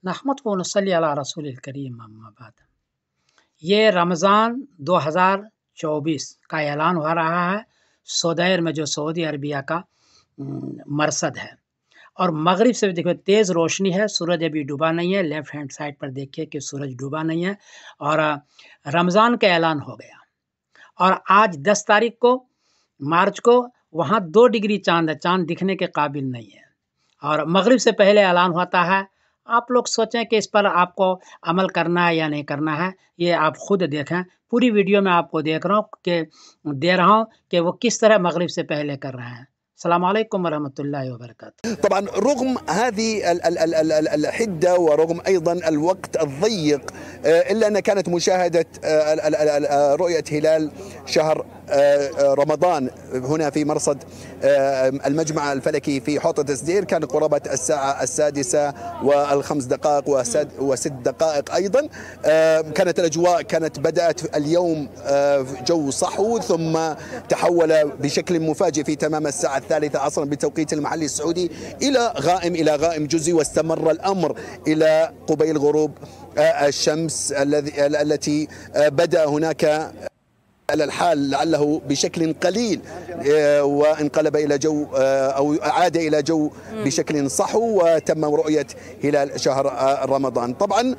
नहमद व नसल्ली अला रसूलिल करीम अम्मा बाद। ये रमज़ान 2024 का ऐलान हो रहा है सौदैन में, जो सऊदी अरबिया का मरसद है, और मगरिब से देखिए तेज़ रोशनी है, सूरज अभी डूबा नहीं है। लेफ़्ट हैंड साइड पर देखिए कि सूरज डूबा नहीं है और रमज़ान का ऐलान हो गया। और आज 10 तारीख को मार्च को वहाँ 2 डिग्री चाँद है, चाँद दिखने के काबिल नहीं है और मगरिब से पहले ऐलान होता है। आप लोग सोचें कि इस पर आपको अमल करना है या नहीं करना है, ये आप खुद देखें। पूरी वीडियो में आपको दे रहा हूँ कि वो किस तरह मगरिब से पहले कर रहे हैं। अस्सलामु अलैकुम वरहमतुल्लाहि वबरकातुहू। طبعا رغم هذه الحدة ورغم أيضا الوقت الضيق، إلا أن كانت مشاهدة رؤية هلال شهر رمضان هنا في مرصد المجمع الفلكي في حوطة الزدير كان قرابة الساعة 6:05 و6 دقائق أيضا. كانت الأجواء بدأت اليوم جو صحو، ثم تحول بشكل مفاجئ في تمام الساعة 3 عصرا بالتوقيت المحلي السعودي إلى غائم جزئي، واستمر الأمر إلى قبيل غروب الشمس التي بدأ هناك الحال لعله بشكل قليل وانقلب إلى جو أو عاد إلى جو بشكل صحو، وتم رؤية هلال شهر رمضان. طبعا